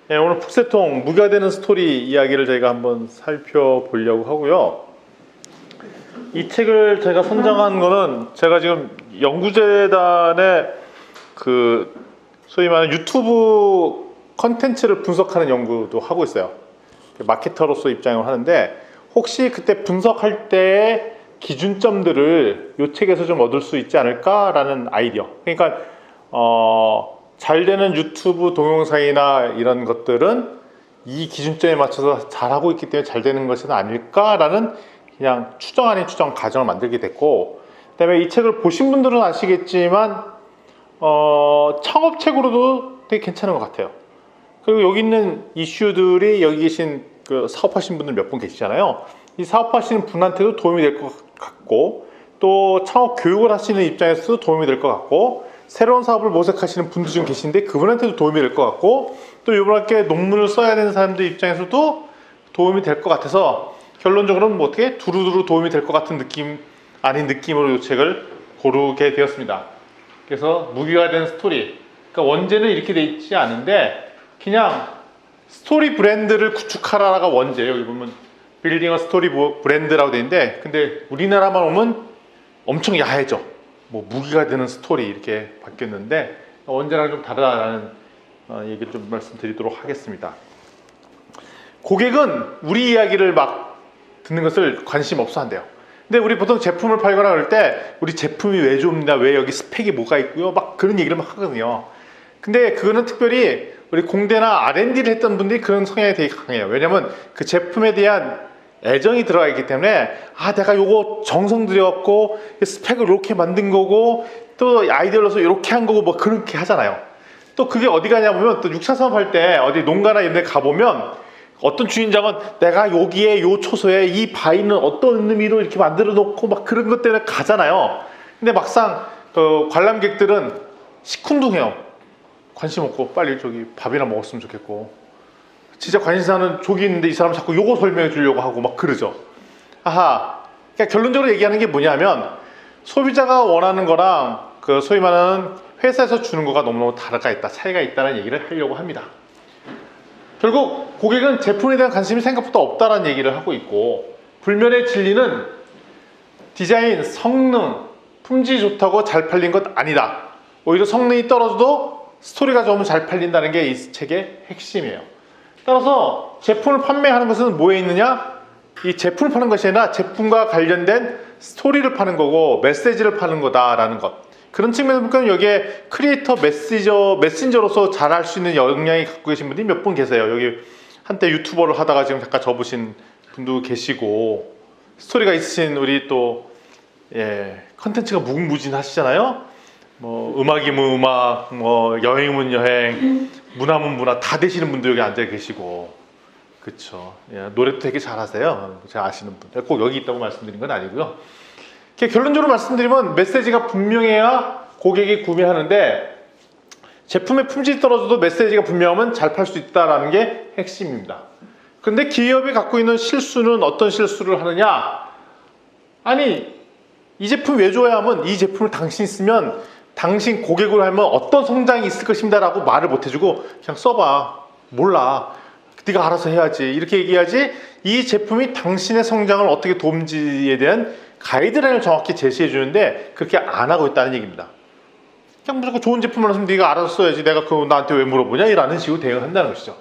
네, 오늘 북새통 무기가 되는 스토리 이야기를 저희가 한번 살펴보려고 하고요. 이 책을 제가 선정한 거는 제가 지금 연구재단의 소위 말하는 유튜브 컨텐츠를 분석하는 연구도 하고 있어요. 마케터로서 입장을 하는데 혹시 그때 분석할 때의 기준점들을 이 책에서 좀 얻을 수 있지 않을까라는 아이디어. 그러니까 잘 되는 유튜브 동영상이나 이런 것들은 이 기준점에 맞춰서 잘하고 있기 때문에 잘 되는 것은 아닐까라는 그냥 추정 아닌 추정 가정을 만들게 됐고, 그 다음에 이 책을 보신 분들은 아시겠지만 창업책으로도 되게 괜찮은 것 같아요. 그리고 여기 있는 이슈들이 여기 계신 사업하시는 분들 몇 분 계시잖아요. 이 사업하시는 분한테도 도움이 될 것 같고, 또 창업 교육을 하시는 입장에서도 도움이 될 것 같고, 새로운 사업을 모색하시는 분들 중 계신데 그분한테도 도움이 될 것 같고, 또 이분께 논문을 써야 되는 사람들 입장에서도 도움이 될 것 같아서 결론적으로는 뭐 어떻게 두루두루 도움이 될 것 같은 느낌 아닌 느낌으로 이 책을 고르게 되었습니다. 그래서 무기가 된 스토리, 그러니까 원제는 이렇게 돼 있지 않은데 그냥 스토리 브랜드를 구축하라가 원제예요. 여기 보면 빌딩 어 스토리 브랜드라고 돼 있는데, 근데 우리나라만 오면 엄청 야해져. 뭐 무기가 되는 스토리 이렇게 바뀌었는데 원제랑 좀 다르다라는 얘기를 좀 말씀드리도록 하겠습니다. 고객은 우리 이야기를 막 듣는 것을 관심 없어 한대요. 근데 우리 보통 제품을 팔거나 그럴 때 우리 제품이 왜 좋냐, 왜 여기 스펙이 뭐가 있고요, 막 그런 얘기를 막 하거든요. 근데 그거는 특별히 우리 공대나 R&D를 했던 분들이 그런 성향이 되게 강해요. 왜냐면 그 제품에 대한 애정이 들어가 있기 때문에 내가 요거 정성 들여갖고 스펙을 이렇게 만든 거고 또 아이디어를 넣어서 이렇게 한 거고 뭐 그렇게 하잖아요. 또 그게 어디 가냐 보면 또 6차 사업 할 때 어디 농가나 이런 데 가보면 어떤 주인장은 내가 여기에 요 초소에 이 바위는 어떤 의미로 이렇게 만들어 놓고 막 그런 것 때문에 가잖아요. 근데 막상 관람객들은 시큰둥해요. 관심 없고 빨리 저기 밥이나 먹었으면 좋겠고, 진짜 관심사는 저기 있는데 이 사람 자꾸 요거 설명해 주려고 하고 막 그러죠. 그러니까 결론적으로 얘기하는 게 뭐냐면 소비자가 원하는 거랑 소위 말하는 회사에서 주는 거가 너무너무 차이가 있다는 얘기를 하려고 합니다. 결국 고객은 제품에 대한 관심이 생각보다 없다는 얘기를 하고 있고, 불면의 진리는 디자인, 성능, 품질이 좋다고 잘 팔린 것 아니다. 오히려 성능이 떨어져도 스토리가 좋으면 잘 팔린다는 게 이 책의 핵심이에요. 따라서 제품을 판매하는 것은 뭐에 있느냐? 이 제품을 파는 것이 아니라 제품과 관련된 스토리를 파는 거고 메시지를 파는 거다라는 것. 그런 측면에서 보면 여기에 크리에이터 메신저로서 잘할 수 있는 역량이 갖고 계신 분들이 몇 분 계세요. 여기 한때 유튜버를 하다가 지금 잠깐 접으신 분도 계시고, 스토리가 있으신 우리 또 컨텐츠가 무궁무진하시잖아요. 뭐 음악이면 음악, 뭐 여행이면 여행, 문화면 문화 다 되시는 분들 여기 앉아 계시고, 그쵸? 노래도 되게 잘하세요. 제가 아시는 분. 꼭 여기 있다고 말씀드린 건 아니고요. 결론적으로 말씀드리면 메시지가 분명해야 고객이 구매하는데, 제품의 품질이 떨어져도 메시지가 분명하면 잘 팔 수 있다는 게 핵심입니다. 그런데 기업이 갖고 있는 실수는 어떤 실수를 하느냐? 이 제품 왜 좋아야 하면 이 제품을 당신이 쓰면 당신 고객으로 하면 어떤 성장이 있을 것입니다 라고 말을 못 해주고 그냥 써봐, 몰라, 네가 알아서 해야지 이렇게 얘기하지, 이 제품이 당신의 성장을 어떻게 돕는지에 대한 가이드라인을 정확히 제시해 주는데 그렇게 안 하고 있다는 얘기입니다. 그냥 무조건 좋은 제품을 쓰면 네가 알아서 써야지, 내가 그거 나한테 왜 물어보냐 이라는 식으로 대응한다는 것이죠.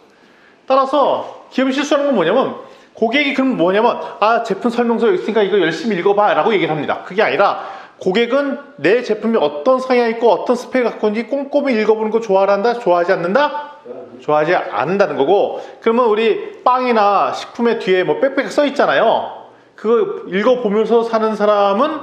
따라서 기업이 실수하는 건 뭐냐면, 고객이 그럼 뭐냐면 제품 설명서 여기 있으니까 이거 열심히 읽어봐 라고 얘기를 합니다. 그게 아니라 고객은 내 제품이 어떤 성향이 있고 어떤 스펙을 갖고 있는지 꼼꼼히 읽어보는 거 좋아한다, 좋아하지 않는다? 좋아하지 않는다는 거고, 그러면 우리 빵이나 식품의 뒤에 뭐 빽빽 써 있잖아요. 그거 읽어보면서 사는 사람은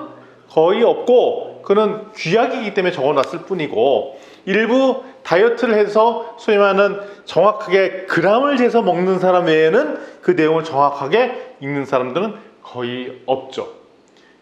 거의 없고, 그는 귀약이기 때문에 적어놨을 뿐이고, 일부 다이어트를 해서 소위 말하는 정확하게 그람을 재서 먹는 사람 외에는 그 내용을 정확하게 읽는 사람들은 거의 없죠.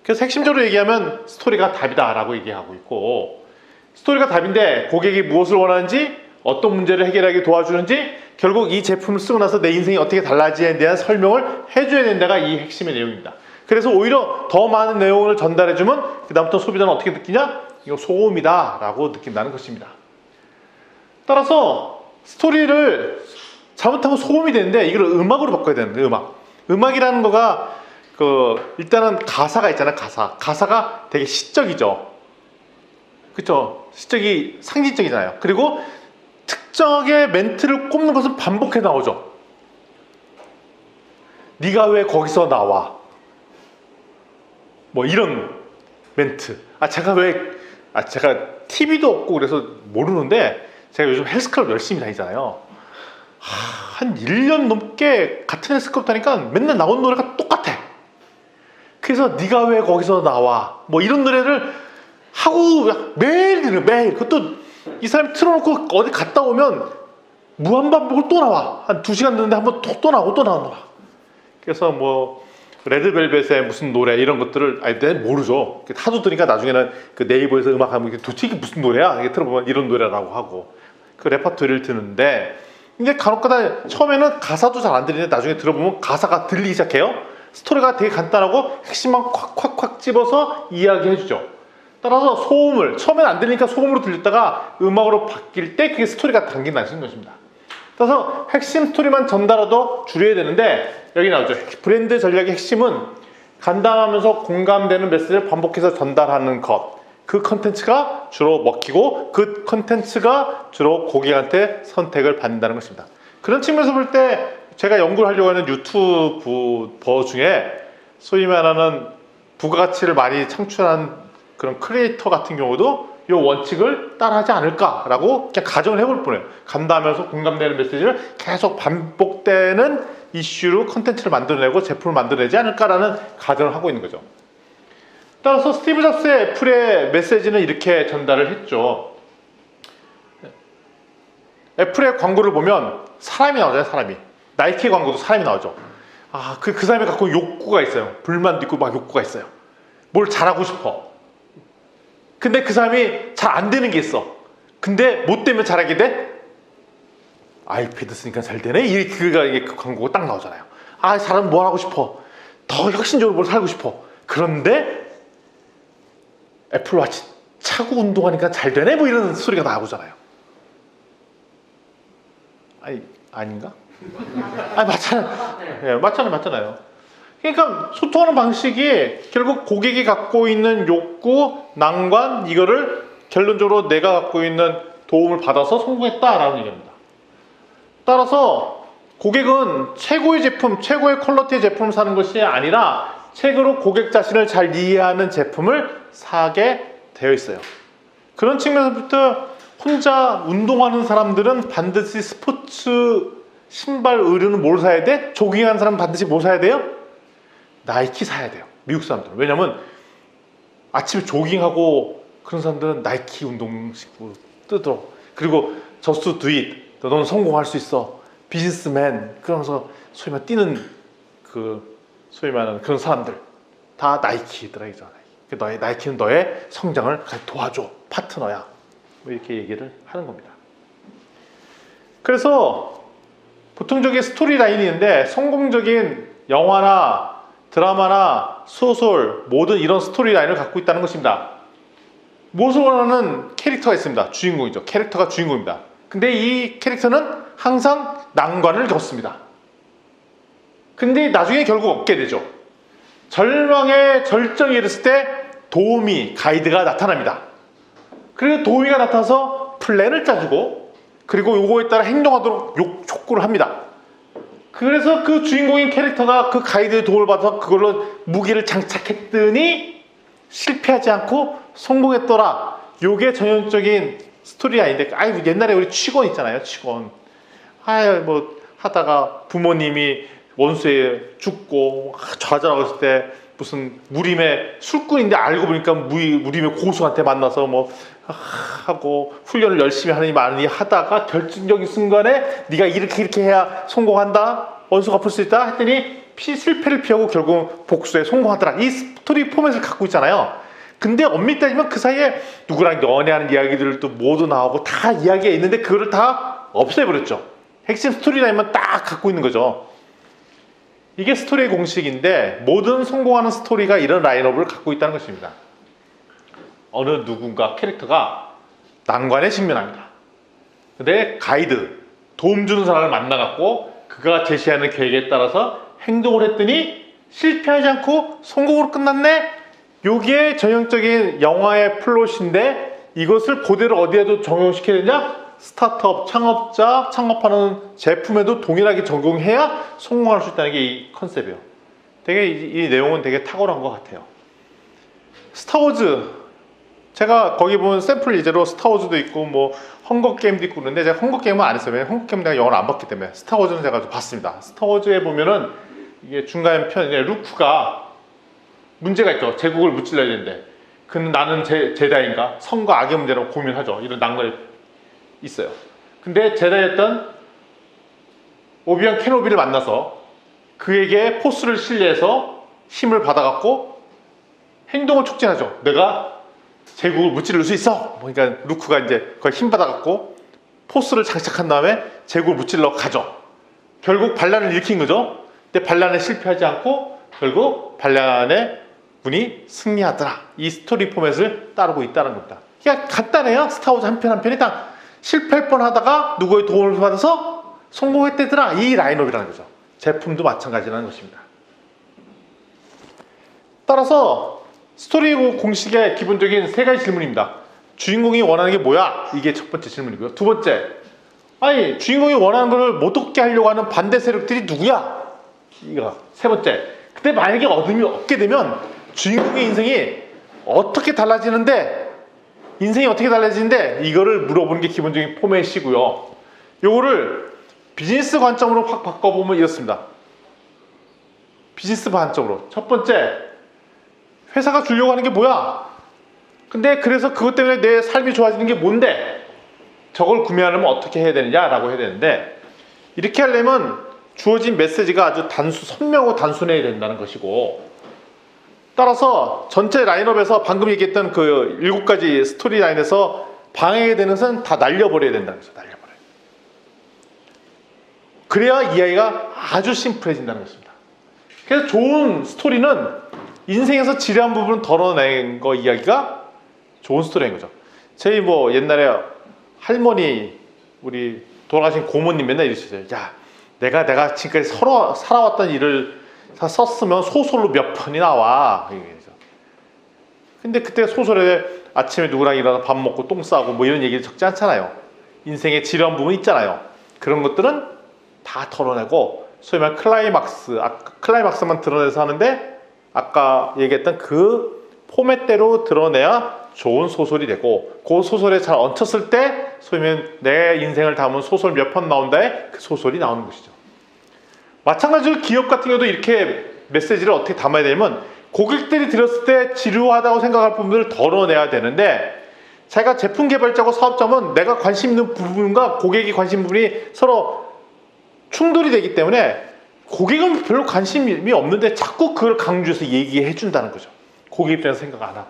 그래서 핵심적으로 얘기하면 스토리가 답이다 라고 얘기하고 있고, 스토리가 답인데 고객이 무엇을 원하는지, 어떤 문제를 해결하게 도와주는지, 결국 이 제품을 쓰고 나서 내 인생이 어떻게 달라지에 대한 설명을 해줘야 된다가 이 핵심의 내용입니다. 그래서 오히려 더 많은 내용을 전달해주면 그 다음부터 소비자는 어떻게 느끼냐? 이거 소음이다 라고 느낀다는 것입니다. 따라서 스토리를 잘못하면 소음이 되는데 이걸 음악으로 바꿔야 되는데 음악이라는 거가 일단은 가사가 있잖아요. 가사가 되게 시적이죠. 그쵸? 시적이 상징적이잖아요. 그리고 특정의 멘트를 꼽는 것은 반복해 나오죠. 네가 왜 거기서 나와? 뭐 이런 멘트. 제가 TV도 없고 그래서 모르는데 제가 요즘 헬스클럽 열심히 다니잖아요. 한 1년 넘게 같은 헬스클럽 다니까 맨날 나오는 노래가 똑같아. 그래서 네가 왜 거기서 나와? 뭐 이런 노래를 하고 매일 들어요. 매일. 그것도 이 사람이 틀어놓고 어디 갔다 오면 무한반복을 또 나와. 한 2시간 듣는데 한번 또 나오고 또 나오는 거야. 그래서 뭐 레드벨벳의 무슨 노래 이런 것들을 내가 모르죠. 하도 들으니까 나중에는 그 네이버에서 음악하면 도대체 이게 무슨 노래야? 이게 들어보면 이런 노래라고 하고 그 레퍼토리를 듣는데, 근데 간혹가다 처음에는 가사도 잘 안 들리는데 나중에 들어보면 가사가 들리기 시작해요. 스토리가 되게 간단하고 핵심만 콱콱콱 집어서 이야기해주죠. 따라서 소음을 처음에는 안 들리니까 소음으로 들렸다가 음악으로 바뀔 때 그게 스토리가 당긴다는 것입니다. 따라서 핵심 스토리만 전달하도 줄여야 되는데 여기 나오죠. 브랜드 전략의 핵심은 간단하면서 공감되는 메시지를 반복해서 전달하는 것. 그 컨텐츠가 주로 먹히고 그 컨텐츠가 주로 고객한테 선택을 받는다는 것입니다. 그런 측면에서 볼 때 제가 연구를 하려고 하는 유튜버 중에 소위 말하는 부가가치를 많이 창출한 그런 크리에이터 같은 경우도 이 원칙을 따라하지 않을까라고 그냥 가정을 해볼 뿐이에요. 간단하면서 공감되는 메시지를 계속 반복되는 이슈로 컨텐츠를 만들어내고 제품을 만들어내지 않을까라는 가정을 하고 있는 거죠. 따라서 스티브 잡스의 애플의 메시지는 이렇게 전달을 했죠. 애플의 광고를 보면 사람이 나오잖아요. 사람이. 나이키 광고도 사람이 나오죠. 그 사람이 갖고 욕구가 있어요. 불만도 있고 막 욕구가 있어요. 뭘 잘하고 싶어. 근데 그 사람이 잘 안 되는 게 있어. 근데 못 되면 잘하게 돼? 아이패드 쓰니까 잘 되네? 이게 그 광고가 딱 나오잖아요. 사람 뭘 하고 싶어? 더 혁신적으로 뭘 살고 싶어. 그런데 애플워치 차고 운동하니까 잘 되네? 뭐 이런 소리가 나오잖아요. 아닌가? 맞잖아요. 맞잖아요. 그러니까 소통하는 방식이 결국 고객이 갖고 있는 욕구, 난관, 이거를 결론적으로 내가 갖고 있는 도움을 받아서 성공했다라는 얘기입니다. 따라서 고객은 최고의 제품, 최고의 퀄리티의 제품을 사는 것이 아니라 책으로 고객 자신을 잘 이해하는 제품을 사게 되어 있어요. 그런 측면에서부터 혼자 운동하는 사람들은 반드시 스포츠 신발 의류는 뭘 사야 돼? 조깅하는 사람은 반드시 뭐 사야 돼요? 나이키 사야 돼요. 미국 사람들은. 왜냐면 아침에 조깅하고 그런 사람들은 나이키 운동식으로 뜨더라고. 그리고 just do it. 너는 성공할 수 있어. 비즈니스맨. 그러면서 소위 말하는 뛰는 소위 말하는 그런 사람들 다 나이키더라. 나이키는 너의 성장을 도와줘. 파트너야. 뭐 이렇게 얘기를 하는 겁니다. 그래서 보통적인 스토리라인이 있는데 성공적인 영화나 드라마나 소설 모든 이런 스토리라인을 갖고 있다는 것입니다. 무엇을 원하는 캐릭터가 있습니다. 주인공이죠. 캐릭터가 주인공입니다. 근데 이 캐릭터는 항상 난관을 겪습니다. 근데 나중에 결국 얻게 되죠. 절망의 절정에 이르렀을 때 가이드가 나타납니다. 그리고 도우미가 나타나서 플랜을 짜주고 그리고 요거에 따라 행동하도록 촉구를 합니다. 그래서 그 주인공인 캐릭터가 그 가이드의 도움을 받아서 그걸로 무기를 장착했더니 실패하지 않고 성공했더라. 요게 전형적인 스토리라인인데, 옛날에 우리 취권 있잖아요. 취권. 뭐 하다가 부모님이 원수에 죽고 좌절하고 있을 때 무슨 무림의 술꾼인데 알고 보니까 무림의 고수한테 만나서 뭐 하고 훈련을 열심히 하느니 마느니 하다가 결정적인 순간에 네가 이렇게 해야 성공한다, 원수 갚을 수 있다 했더니 실패를 피하고 결국 복수에 성공하더라. 이 스토리 포맷을 갖고 있잖아요. 근데 엄밀히 따지면 그 사이에 누구랑 연애하는 이야기들도 모두 나오고 다 이야기가 있는데 그거를 다 없애버렸죠. 핵심 스토리라인만 딱 갖고 있는 거죠. 이게 스토리의 공식인데 모든 성공하는 스토리가 이런 라인업을 갖고 있다는 것입니다. 어느 누군가 캐릭터가 난관에 직면합니다. 근데 가이드, 도움 주는 사람을 만나갖고 그가 제시하는 계획에 따라서 행동을 했더니 실패하지 않고 성공으로 끝났네? 요게 전형적인 영화의 플롯인데 이것을 그대로 어디에도 적용시켜야 되냐? 스타트업, 창업자, 창업하는 제품에도 동일하게 적용해야 성공할 수 있다는 게 이 컨셉이에요. 되게 이 내용은 되게 탁월한 것 같아요. 스타워즈, 제가 거기 보면 샘플 예제로 스타워즈도 있고 뭐 헝거게임도 있고 그런데 제가 헝거게임은 안 했어요. 왜냐면 헝거게임 내가 영어를 안 봤기 때문에. 스타워즈는 제가 좀 봤습니다. 스타워즈에 보면은 이게 중간 편에 루크가 문제가 있죠. 제국을 무찔러야 되는데 그는 나는 제다인가 선과 악의 문제라고 고민하죠. 이런 낭만이 있어요. 근데 제다였던 오비완 케노비를 만나서 그에게 포스를 신뢰해서 힘을 받아갖고 행동을 촉진하죠. 내가 제국을 무찌를 수 있어. 그러니까 루크가 이제 거의 힘 받아갖고 포스를 장착한 다음에 제국을 무찔러 가죠. 결국 반란을 일으킨 거죠. 근데 반란에 실패하지 않고 결국 반란의 분이 승리하더라. 이 스토리 포맷을 따르고 있다는 겁니다. 그러니까 간단해요. 스타워즈 한 편 한 편이 딱 실패할 뻔하다가 누구의 도움을 받아서 성공했대더라. 이 라인업이라는 거죠. 제품도 마찬가지라는 것입니다. 따라서 스토리 공식의 기본적인 세 가지 질문입니다. 주인공이 원하는 게 뭐야? 이게 첫 번째 질문이고요. 두 번째, 아니 주인공이 원하는 걸 못 얻게 하려고 하는 반대 세력들이 누구야? 이거 세 번째. 근데 만약에 얻게 되면 주인공의 인생이 어떻게 달라지는데 이거를 물어보는 게 기본적인 포맷이고요. 요거를 비즈니스 관점으로 확 바꿔보면 이렇습니다. 비즈니스 관점으로 첫 번째, 회사가 주려고 하는 게 뭐야? 근데 그래서 그것 때문에 내 삶이 좋아지는 게 뭔데? 저걸 구매하려면 어떻게 해야 되느냐라고 해야 되는데, 이렇게 하려면 주어진 메시지가 아주 선명하고 단순해야 된다는 것이고, 따라서 전체 라인업에서 방금 얘기했던 그 7가지 스토리 라인에서 방해가 되는 것은 다 날려버려야 된다는 거죠. 날려버려요. 그래야 이야기가 아주 심플해진다는 것입니다. 그래서 좋은 스토리는 인생에서 지루한 부분을 덜어낸 거 이야기가 좋은 스토리인 거죠. 저희 뭐 옛날에 할머니, 우리 돌아가신 고모님 맨날 이러시죠. 야, 내가 지금까지 살아왔던 일을 다 썼으면 소설로 몇 편이 나와. 근데 그때 소설에 아침에 누구랑 일어나서 밥 먹고 똥 싸고 뭐 이런 얘기를 적지 않잖아요. 인생에 지루한 부분이 있잖아요. 그런 것들은 다 털어내고 소위 말하는 클라이막스만 드러내서 하는데, 아까 얘기했던 그 포맷대로 드러내야 좋은 소설이 되고, 그 소설에 잘 얹혔을 때 소위 말하면 내 인생을 담은 소설 몇 편 나온다에 그 소설이 나오는 것이죠. 마찬가지로 기업 같은 경우도 이렇게 메시지를 어떻게 담아야 되냐면, 고객들이 들었을 때 지루하다고 생각할 부분들을 덜어내야 되는데, 자기가 제품 개발자고 사업자면 내가 관심 있는 부분과 고객이 관심 있는 부분이 서로 충돌이 되기 때문에 고객은 별로 관심이 없는데 자꾸 그걸 강조해서 얘기해 준다는 거죠. 고객 입장에서 생각 안 하고.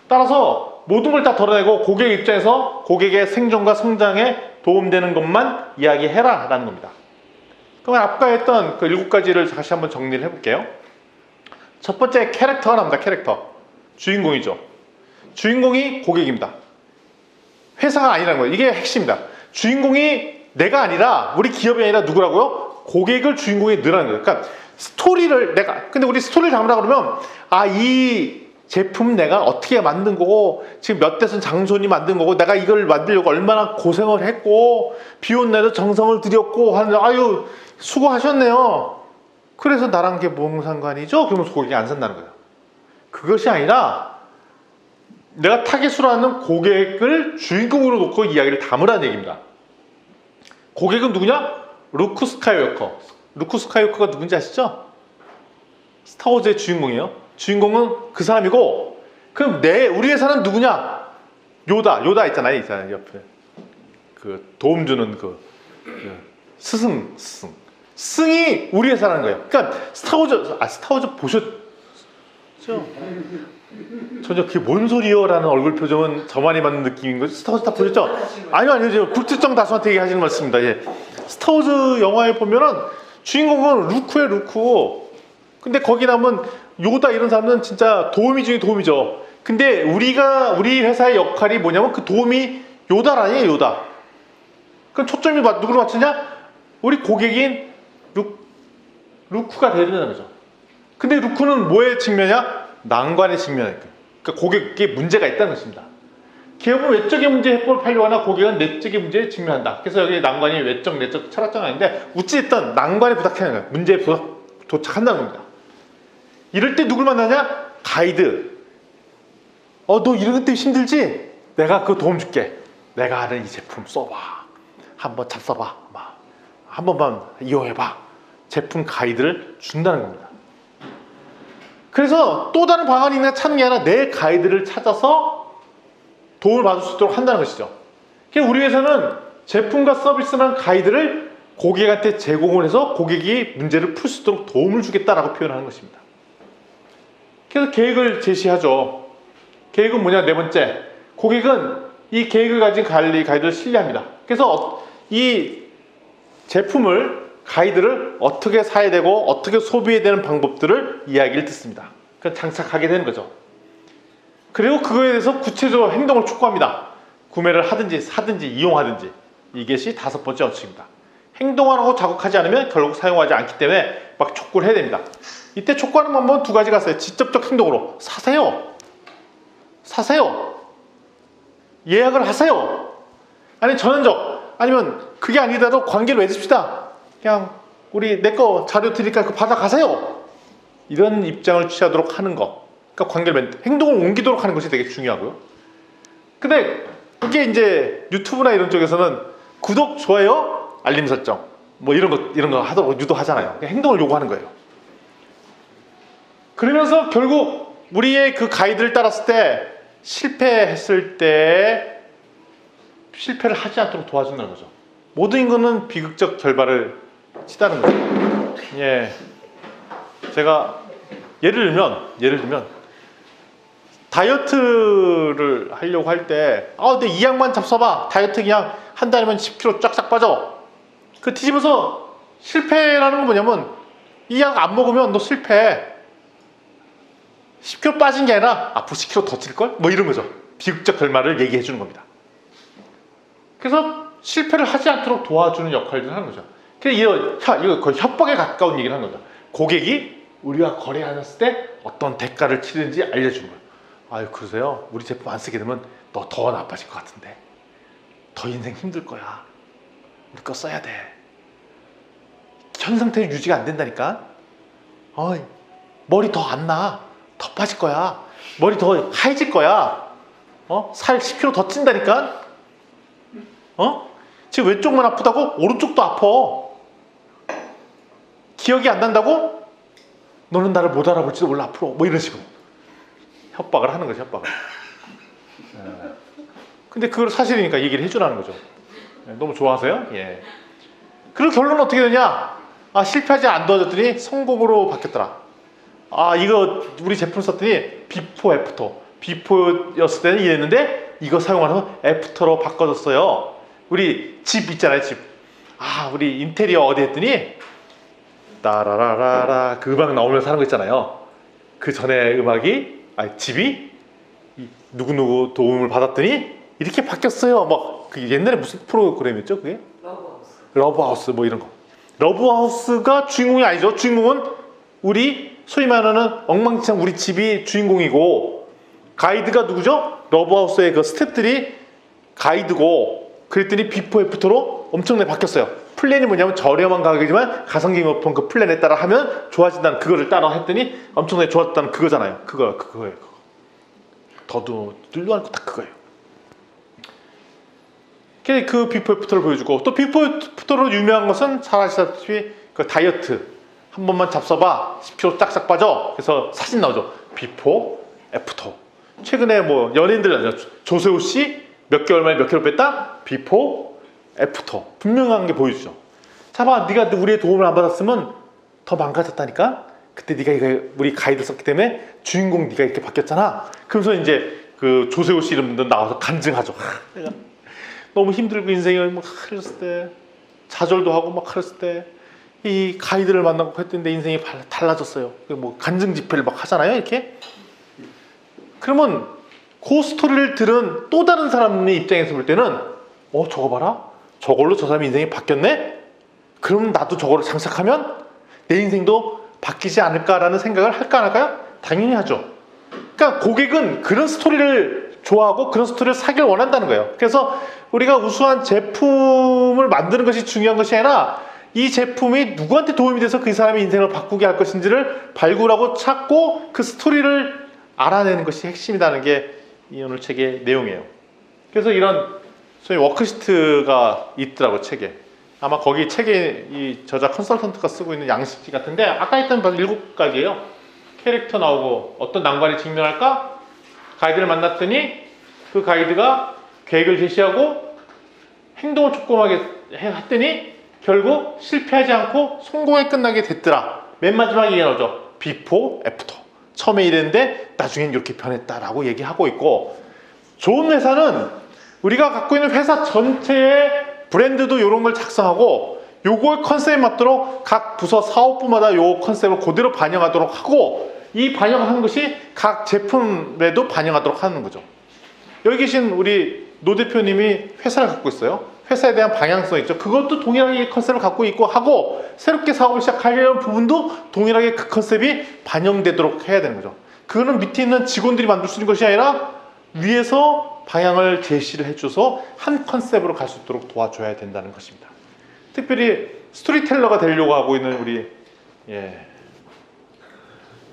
따라서 모든 걸 다 덜어내고 고객 입장에서 고객의 생존과 성장에 도움되는 것만 이야기해라 라는 겁니다. 그럼 아까 했던 그 7가지를 다시 한번 정리를 해볼게요. 첫 번째, 캐릭터가 나옵니다. 캐릭터. 주인공이죠. 주인공이 고객입니다. 회사가 아니라는 거예요. 이게 핵심입니다. 주인공이 내가 아니라, 우리 기업이 아니라 누구라고요? 고객을 주인공에 넣으라는 거예요. 그러니까 스토리를 근데 우리 스토리를 담으라 그러면, 이 제품 내가 어떻게 만든 거고, 지금 몇 대선 장손이 만든 거고, 내가 이걸 만들려고 얼마나 고생을 했고, 비 온 날에도 정성을 들였고 하는데, 아유 수고하셨네요. 그래서 나랑 게 뭔 상관이죠? 그러면서 고객이 안 산다는 거예요. 그것이 아니라 내가 타겟으로 하는 고객을 주인공으로 놓고 이야기를 담으라는 얘기입니다. 고객은 누구냐? 루크 스카이워커. 루크 스카이워커가 누군지 아시죠? 스타워즈의 주인공이에요. 주인공은 그 사람이고, 그럼 우리 회사는 누구냐? 요다 있잖아요. 이 사람 옆에 그 도움 주는 스승이 우리 회사라는 거예요. 그러니까 스타워즈 보셨죠? 전혀 그게 뭔 소리요? 라는 얼굴 표정은 저만이 맞는 느낌인 거죠. 스타워즈 다 보셨죠? 아니요. 지금 불특정 다수한테 얘기하시는 말씀입니다. 예. 스타워즈 영화에 보면은 주인공은 루크고, 근데 거기 남은 요다 이런 사람은 진짜 도우미 중에 도우미죠. 근데 우리 회사의 역할이 뭐냐면 그 도우미 요다라니에요. 요다. 그럼 초점이 누구로 맞추냐? 우리 고객인 루크가 돼야 되는 거죠. 근데 루크는 뭐의 측면이야? 난관의 측면이니까. 그러니까 고객에 문제가 있다는 것입니다. 기업은 외적인 문제 해법을 팔려거나 고객은 내적인 문제에 직면한다. 그래서 여기 난관이 외적, 내적, 철학적 아닌데 어찌됐든 난관에 부닥하는 거예요. 문제에 도착한다는 겁니다. 이럴 때 누굴 만나냐? 가이드. 너 이런 것 때문에 힘들지? 내가 그 도움 줄게. 내가 아는 이 제품 써봐. 한번 잡숴봐. 한 번만 이용해봐. 제품 가이드를 준다는 겁니다. 그래서 또 다른 방안이 있나 찾는 게 아니라 내 가이드를 찾아서 도움을 받을 수 있도록 한다는 것이죠. 그래서 우리 회사는 제품과 서비스라는 가이드를 고객한테 제공을 해서 고객이 문제를 풀 수 있도록 도움을 주겠다라고 표현하는 것입니다. 그래서 계획을 제시하죠. 계획은 뭐냐? 네 번째, 고객은 이 계획을 가진 관리 가이드를 신뢰합니다. 그래서 이 제품을 가이드를 어떻게 사야 되고 어떻게 소비해야 되는 방법들을 이야기를 듣습니다. 그러니까 장착하게 되는 거죠. 그리고 그거에 대해서 구체적으로 행동을 촉구합니다. 구매를 하든지 사든지 이용하든지. 이것이 다섯 번째 원칙입니다. 행동하라고 자극하지 않으면 결국 사용하지 않기 때문에 막 촉구를 해야 됩니다. 이때 촉구하는 방법은 두 가지가 있어요. 직접적 행동으로 사세요. 예약을 하세요. 아니 전환적, 아니면 그게 아니더라도 관계를 맺읍시다. 그냥 내 거 자료 드리니까 그거 받아가세요. 이런 입장을 취하도록 하는 것. 그러니까 관계를 행동을 옮기도록 하는 것이 되게 중요하고요. 근데 그게 이제 유튜브나 이런 쪽에서는 구독, 좋아요, 알림 설정 뭐 이런 거 하도록 유도하잖아요. 행동을 요구하는 거예요. 그러면서 결국 우리의 그 가이드를 따랐을 때 실패했을 때 실패를 하지 않도록 도와준다는 거죠. 모든 인간은 비극적 결과를 치다는 거죠. 예, 제가 예를 들면 다이어트를 하려고 할 때 근데 이 약만 잡숴봐. 다이어트 그냥 한 달이면 10kg 쫙쫙 빠져. 그 뒤집어서 실패라는 건 뭐냐면 이 약 안 먹으면 너 실패해. 10kg 빠진 게 아니라 앞으로 10kg 더 찔걸? 뭐 이런 거죠. 비극적 결말을 얘기해 주는 겁니다. 그래서 실패를 하지 않도록 도와주는 역할들을 하는 거죠. 이거 거의 협박에 가까운 얘기를 하는 거죠. 고객이 우리와 거래하셨을 때 어떤 대가를 치르는지 알려주는 거예요. 아유, 그러세요? 우리 제품 안 쓰게 되면 너 더 나빠질 것 같은데. 더 인생 힘들 거야. 우리 거 써야 돼. 현 상태 유지가 안 된다니까. 머리 더 안 나. 더 빠질 거야. 머리 더 하얘질 거야. 살 10kg 더 찐다니까. 지금 왼쪽만 아프다고 오른쪽도 아파. 기억이 안 난다고? 너는 나를 못 알아볼지도 몰라 앞으로. 뭐 이런 식으로 협박을 하는 거죠. 협박을. 근데 그걸 사실이니까 얘기를 해주라는 거죠. 너무 좋아하세요? 예. 그리고 결론은 어떻게 되냐? 실패하지 안 도와줬더니 성공으로 바뀌었더라. 이거 우리 제품 썼더니 비포 애프터. 비포였을 때는 이랬는데 이거 사용하면서 애프터로 바꿔줬어요. 우리 집 있잖아요. 집. 우리 인테리어 어디 했더니 따라라라라 그 음악 나오면서 하는 거 있잖아요. 그 전에 음악이 집이 누구누구 도움을 받았더니 이렇게 바뀌었어요. 그 옛날에 무슨 프로그램이었죠? 그게? 러브하우스 뭐 이런 거. 러브하우스가 주인공이 아니죠. 주인공은 우리 소위 말하는 엉망진창 우리 집이 주인공이고, 가이드가 누구죠? 러브하우스의 그 스태프들이 가이드고, 그랬더니 비포 애프터로 엄청나게 바뀌었어요. 플랜이 뭐냐면 저렴한 가격이지만 가성비 높은 그 플랜에 따라 하면 좋아진다는, 그거를 따라 했더니 엄청나게 좋았다는 그거잖아요. 그거예요. 더도 뚫려하는 거 딱 그거예요. 그 비포 애프터를 보여주고, 또 비포 애프터로 유명한 것은 잘 아시다시피 그 다이어트 한 번만 잡숴봐 10kg 짝짝 빠져. 그래서 사진 나오죠. 비포 애프터. 최근에 뭐 연예인들 아니죠. 조세호 씨 몇 개월 만에 몇 킬로 뺐다. 비포 애프터. 분명한 게 보여주죠. 자, 봐, 네가 우리의 도움을 안 받았으면 더 망가졌다니까. 그때 네가 이거 우리 가이드 썼기 때문에 주인공 네가 이렇게 바뀌었잖아. 그러면서 이제 그 조세호 씨 이름도 나와서 간증하죠. 내가 너무 힘들고 인생이 막 그랬을 때, 좌절도 하고 막 그랬을 때 이 가이드를 만나고 했는데 인생이 달라졌어요. 뭐 간증 집회를 막 하잖아요. 이렇게. 그러면 그 스토리를 들은 또 다른 사람의 입장에서 볼 때는 저거 봐라. 저걸로 저 사람 인생이 바뀌었네? 그럼 나도 저거를 장착하면 내 인생도 바뀌지 않을까라는 생각을 할까 안 할까요? 당연히 하죠. 그러니까 고객은 그런 스토리를 좋아하고 그런 스토리를 사길 원한다는 거예요. 그래서 우리가 우수한 제품을 만드는 것이 중요한 것이 아니라 이 제품이 누구한테 도움이 돼서 그 사람의 인생을 바꾸게 할 것인지를 발굴하고 찾고 그 스토리를 알아내는 것이 핵심이라는 게 이 오늘 책의 내용이에요. 그래서 이런 소위 워크시트가 있더라고, 책에. 아마 거기 책에 이 저자 컨설턴트가 쓰고 있는 양식지 같은데 아까 했던 7가지예요. 캐릭터 나오고 어떤 난관에 직면할까? 가이드를 만났더니 그 가이드가 계획을 제시하고 행동을 촉구하게 했더니 결국 실패하지 않고 성공에 끝나게 됐더라. 맨 마지막에 얘기 나오죠. 비포, 애프터. 처음에 이랬는데 나중엔 이렇게 변했다라고 얘기하고 있고, 좋은 회사는 우리가 갖고 있는 회사 전체의 브랜드도 이런 걸 작성하고 요거의 컨셉에 맞도록 각 부서 사업부마다 요 컨셉을 그대로 반영하도록 하고, 이 반영하는 것이 각 제품에도 반영하도록 하는 거죠. 여기 계신 우리 노 대표님이 회사를 갖고 있어요. 회사에 대한 방향성 있죠. 그것도 동일하게 컨셉을 갖고 있고 하고, 새롭게 사업을 시작하려는 부분도 동일하게 그 컨셉이 반영되도록 해야 되는 거죠. 그거는 밑에 있는 직원들이 만들 수 있는 것이 아니라 위에서 방향을 제시를 해줘서 한 컨셉으로 갈 수 있도록 도와줘야 된다는 것입니다. 특별히 스토리텔러가 되려고 하고 있는 우리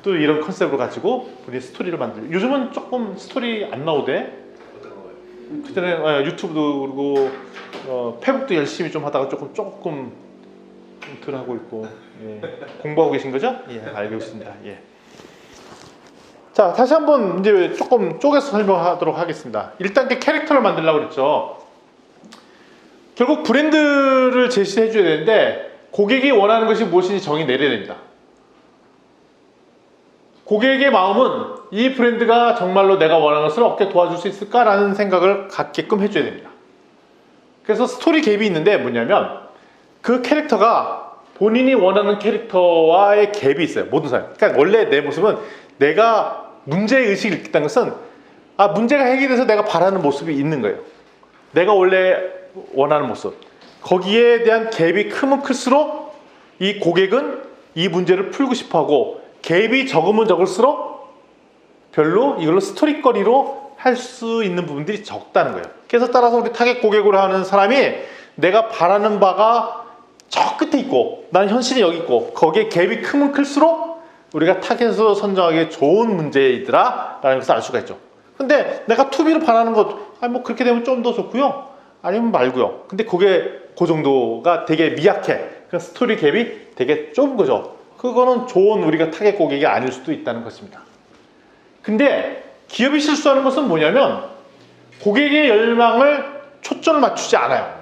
또 이런 컨셉을 가지고 우리 스토리를 만들고, 요즘은 조금 스토리 안 나오대. 그전에 유튜브도 그리고 페북도 열심히 좀 하다가 조금 덜 하고 있고, 공부하고 계신 거죠? 알고 있습니다. 자, 다시 한번 이제 조금 쪼개서 설명하도록 하겠습니다. 1단계 캐릭터를 만들려고 그랬죠. 결국 브랜드를 제시해 줘야 되는데 고객이 원하는 것이 무엇인지 정의 내려야 됩니다. 고객의 마음은 이 브랜드가 정말로 내가 원하는 것을 얻게 도와줄 수 있을까라는 생각을 갖게끔 해줘야 됩니다. 그래서 스토리 갭이 있는데 뭐냐면, 그 캐릭터가 본인이 원하는 캐릭터와의 갭이 있어요. 모든 사람. 그러니까 원래 내 모습은 내가 문제의식을 느꼈다는 것은 문제가 해결돼서 내가 바라는 모습이 있는 거예요. 내가 원래 원하는 모습. 거기에 대한 갭이 크면 클수록 이 고객은 이 문제를 풀고 싶어하고, 갭이 적으면 적을수록 별로 이걸로 스토리거리로 할 수 있는 부분들이 적다는 거예요. 그래서 따라서 우리 타겟 고객으로 하는 사람이 내가 바라는 바가 저 끝에 있고 나는 현실이 여기 있고, 거기에 갭이 크면 클수록 우리가 타겟으로 선정하기에 좋은 문제이더라 라는 것을 알 수가 있죠. 근데 내가 투비로 바라는 것 뭐 그렇게 되면 좀 더 좋고요, 아니면 말고요. 근데 그게 그 정도가 되게 미약해. 그 스토리 갭이 되게 좁은 거죠. 그거는 좋은 우리가 타겟 고객이 아닐 수도 있다는 것입니다. 근데 기업이 실수하는 것은 뭐냐면, 고객의 열망을 초점을 맞추지 않아요.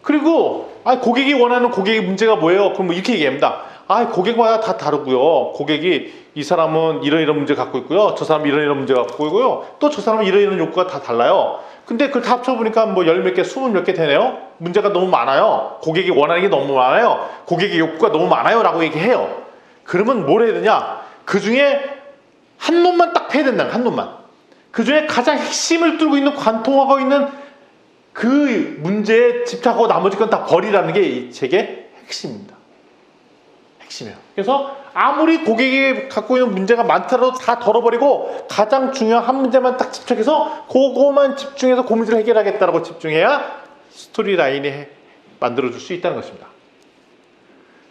그리고 고객이 원하는 고객의 문제가 뭐예요? 그럼 뭐 이렇게 얘기합니다. 고객마다 다 다르고요. 고객이 이 사람은 이런 문제 갖고 있고요. 저 사람은 이런 문제 갖고 있고요. 또 저 사람은 이런 욕구가 다 달라요. 근데 그걸 다 합쳐보니까 뭐 10몇 개, 20몇 개 되네요. 문제가 너무 많아요. 고객이 원하는 게 너무 많아요. 고객의 욕구가 너무 많아요 라고 얘기해요. 그러면 뭘 해야 되냐? 그 중에 한 놈만 딱 패야 된다. 한 놈만. 그 중에 가장 핵심을 뚫고 있는, 관통하고 있는 그 문제에 집착하고 나머지 건 다 버리라는 게 이 책의 핵심입니다. 핵심이에요. 그래서 아무리 고객이 갖고 있는 문제가 많더라도 다 덜어버리고 가장 중요한 한 문제만 딱 집착해서 그거만 집중해서 그 문제를 해결하겠다라고 집중해야 스토리 라인이 만들어줄 수 있다는 것입니다.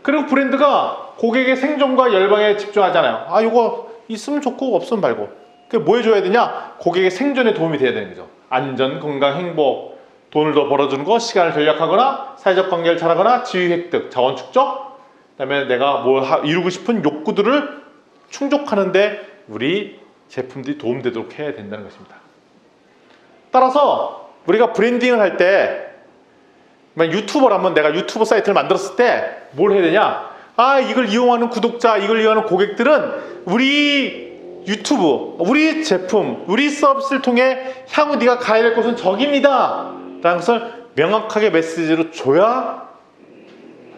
그리고 브랜드가 고객의 생존과 열망에 집중하잖아요. 이거 있으면 좋고 없으면 말고. 그게 뭐 해줘야 되냐? 고객의 생존에 도움이 돼야 되는 거죠. 안전, 건강, 행복, 돈을 더 벌어주는 거, 시간을 절약하거나 사회적 관계를 잘하거나 지위 획득, 자원 축적, 그 다음에 내가 뭘 이루고 싶은 욕구들을 충족하는데 우리 제품들이 도움되도록 해야 된다는 것입니다. 따라서 우리가 브랜딩을 할 때, 유튜버라면 내가 유튜버 사이트를 만들었을 때 뭘 해야 되냐? 이걸 이용하는 구독자, 이걸 이용하는 고객들은 우리 유튜브, 우리 제품, 우리 서비스를 통해 향후 네가 가야 될 곳은 저깁니다 라는 것을 명확하게 메시지로 줘야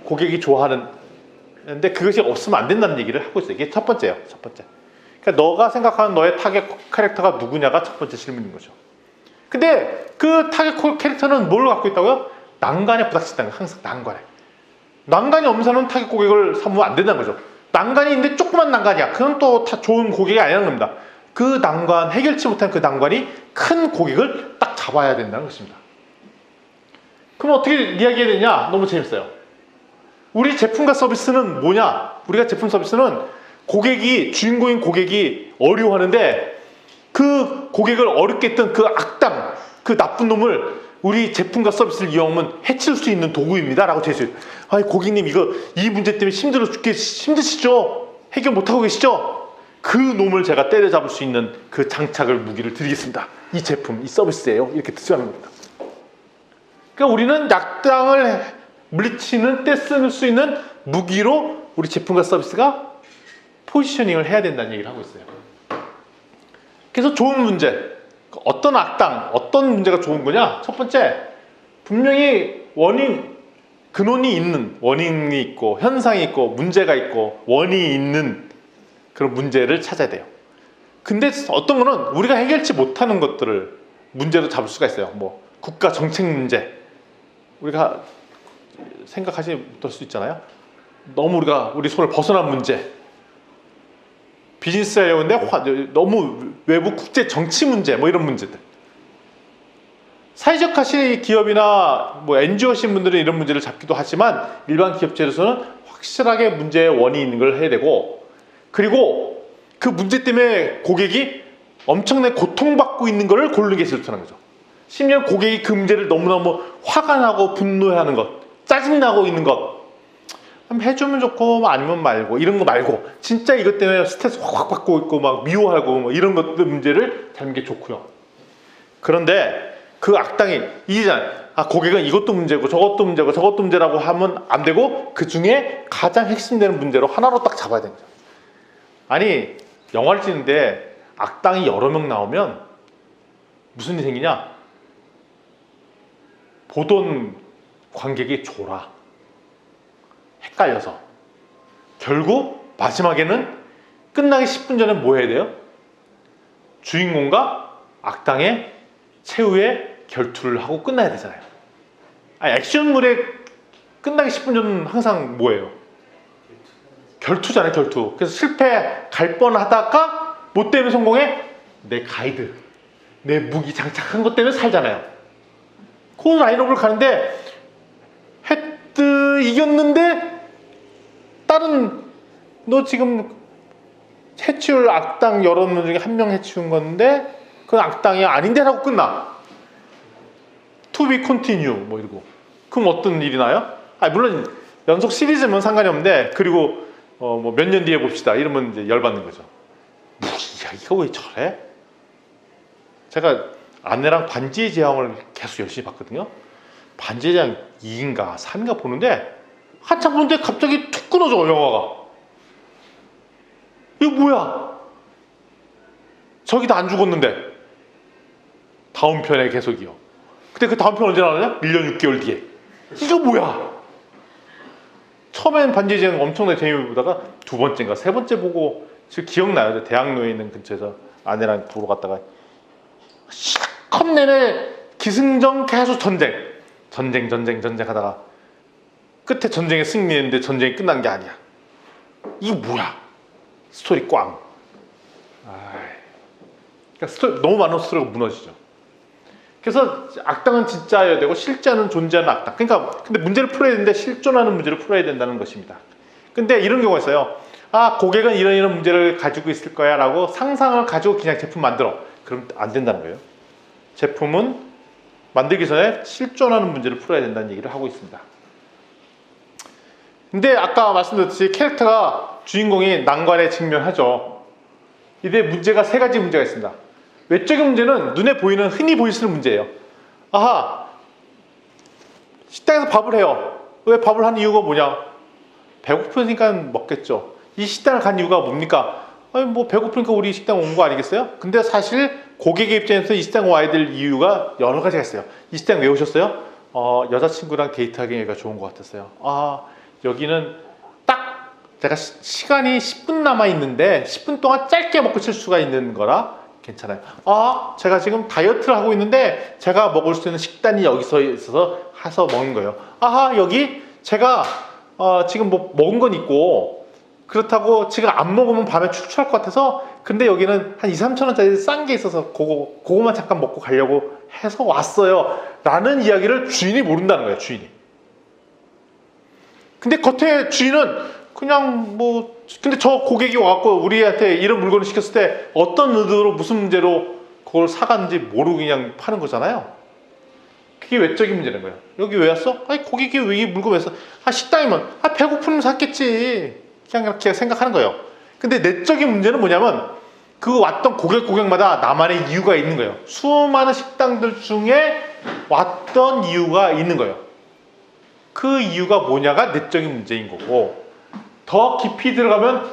고객이 좋아하는, 근데 그것이 없으면 안 된다는 얘기를 하고 있어요. 이게 첫 번째예요. 첫 번째. 그러니까 너가 생각하는 너의 타겟 캐릭터가 누구냐가 첫 번째 질문인 거죠. 근데 그 타겟 캐릭터는 뭘 갖고 있다고요? 난간에 부닥친다는 거예요. 항상 난간에. 난간이 없는 사람은 타겟 고객을 삼으면 안 된다는 거죠. 난간이 있는데 조그만 난간이야. 그건 또 다 좋은 고객이 아니라는 겁니다. 그 난간, 해결치 못한 그 난관이 큰 고객을 딱 잡아야 된다는 것입니다. 그럼 어떻게 이야기해야 되냐? 너무 재밌어요. 우리 제품과 서비스는 뭐냐? 우리가 제품 서비스는 고객이, 주인공인 고객이 어려워하는데 그 고객을 어렵게 했던 그 악당, 그 나쁜 놈을 우리 제품과 서비스를 이용하면 해칠 수 있는 도구입니다 라고 제시해요. 아니 고객님 이 문제 때문에 힘드시죠? 해결 못하고 계시죠? 그 놈을 제가 때려잡을 수 있는 그 장착을 무기를 드리겠습니다. 이 제품, 이 서비스예요. 이렇게 뜻하는 겁니다. 그러니까 우리는 악당을 물리치는 때 쓸 수 있는 무기로 우리 제품과 서비스가 포지셔닝을 해야 된다는 얘기를 하고 있어요. 그래서 좋은 문제, 어떤 악당, 어떤 문제가 좋은 거냐? 첫 번째, 분명히 근원이 있는, 원인이 있고 현상이 있고 문제가 있고 원인이 있는 그런 문제를 찾아야 돼요. 근데 어떤 거는 우리가 해결치 못하는 것들을 문제로 잡을 수가 있어요. 뭐 국가 정책 문제, 우리가 생각하지 못할 수 있잖아요. 너무 우리 손을 벗어난 문제, 비즈니스 하려고 했는데 너무 외부 국제 정치 문제, 뭐 이런 문제들. 사회적 가치 기업이나 뭐 NGO신 분들은 이런 문제를 잡기도 하지만 일반 기업체에서는 확실하게 문제의 원인이 있는 걸 해야 되고, 그리고 그 문제 때문에 고객이 엄청나게 고통받고 있는 것을 고르는 게 싫다는 거죠. 심지어 고객이 그 문제를 너무너무 화가 나고 분노해하는 것, 짜증나고 있는 것, 해주면 좋고 아니면 말고, 이런 거 말고 진짜 이것 때문에 스트레스 확 받고 있고 막 미워하고 뭐 이런 것들 문제를 잡는 게 좋고요. 그런데 그 악당이 이잖아요. 고객은 이것도 문제고 저것도 문제고 저것도 문제라고 하면 안 되고 그 중에 가장 핵심되는 문제로 하나로 딱 잡아야 됩니다. 아니 영화를 찍는데 악당이 여러 명 나오면 무슨 일이 생기냐? 보던 관객이 졸아. 헷갈려서. 결국 마지막에는 끝나기 10분 전에 뭐 해야 돼요? 주인공과 악당의 최후의 결투를 하고 끝나야 되잖아요. 액션물에 끝나기 10분 전은 항상 뭐예요? 결투잖아요, 결투. 그래서 실패 갈 뻔하다가 뭐 때문에 성공해? 내 가이드, 내 무기 장착한 것 때문에 살잖아요. 그 라인업을 가는데 이겼는데 다른 너 지금 해치울 악당 여러 명 중에 한 명 해치운 건데 그건 악당이 아닌데 라고 끝나. To be continue 뭐 이러고. 그럼 어떤 일이 나요? 물론 연속 시리즈면 상관이 없는데, 그리고 뭐 몇 년 뒤에 봅시다 이러면 이제 열받는 거죠. 야 이거 왜 저래? 제가 아내랑 반지의 제왕을 계속 열심히 봤거든요. 반지의 제왕 2인가 3인가 보는데 한참 보는데 갑자기 툭 끊어져 영화가. 이거 뭐야? 저기도 안 죽었는데 다음 편에 계속이요. 근데 그 다음 편 언제 나오냐? 1년 6개월 뒤에. 이거 뭐야? 처음엔 반지의 제왕 엄청나게 재미를 보다가 두 번째인가 세 번째 보고 지금 기억나요. 대학로에 있는 근처에서 아내랑 보러 갔다가 실컷 내내 기승전 계속 전쟁 하다가 끝에 전쟁에 승리했는데 전쟁이 끝난 게 아니야. 이게 뭐야? 스토리 꽝. 그러니까 너무 많은 스토리가 무너지죠. 그래서 악당은 진짜여야 되고 실제는 존재하는 악당. 그러니까 근데 문제를 풀어야 되는데 실존하는 문제를 풀어야 된다는 것입니다. 근데 이런 경우가 있어요. 고객은 이런 문제를 가지고 있을 거야 라고 상상을 가지고 그냥 제품 만들어. 그럼 안 된다는 거예요. 제품은 만들기 전에 실존하는 문제를 풀어야 된다는 얘기를 하고 있습니다. 근데 아까 말씀드렸듯이 캐릭터가, 주인공이 난관에 직면하죠. 이때 문제가 세 가지 문제가 있습니다. 외적인 문제는 눈에 보이는, 흔히 보이시는 문제예요. 식당에서 밥을 해요. 왜 밥을 하는 이유가 뭐냐? 배고프니까 먹겠죠. 이 식당을 간 이유가 뭡니까? 뭐 배고프니까 우리 식당 온 거 아니겠어요? 근데 사실 고객의 입장에서 이 식당 와야 될 이유가 여러 가지가 있어요. 이 식당 왜 오셨어요? 여자친구랑 데이트하기가 좋은 것 같았어요. 여기는 딱 제가 시간이 10분 남아 있는데 10분 동안 짧게 먹고 칠 수가 있는 거라 괜찮아요. 제가 지금 다이어트를 하고 있는데 제가 먹을 수 있는 식단이 여기서 있어서 해서 먹는 거예요. 여기 제가 지금 뭐 먹은 건 있고 그렇다고 지금 안 먹으면 밤에 출출할 것 같아서 근데 여기는 한 2, 3천 원짜리 싼 게 있어서 그거만 잠깐 먹고 가려고 해서 왔어요 라는 이야기를 주인이 모른다는 거예요. 주인이. 근데 겉에 주인은 그냥 근데 저 고객이 와갖고 우리한테 이런 물건을 시켰을 때 어떤 의도로 무슨 문제로 그걸 사갔는지 모르고 그냥 파는 거잖아요. 그게 외적인 문제는 거예요. 여기 왜 왔어? 고객이 왜 이 물건 왜 샀어? 식당이면 배고프면 샀겠지. 그냥 이렇게 생각하는 거예요. 근데 내적인 문제는 뭐냐면 그 왔던 고객마다 나만의 이유가 있는 거예요. 수많은 식당들 중에 왔던 이유가 있는 거예요. 그 이유가 뭐냐가 내적인 문제인 거고 더 깊이 들어가면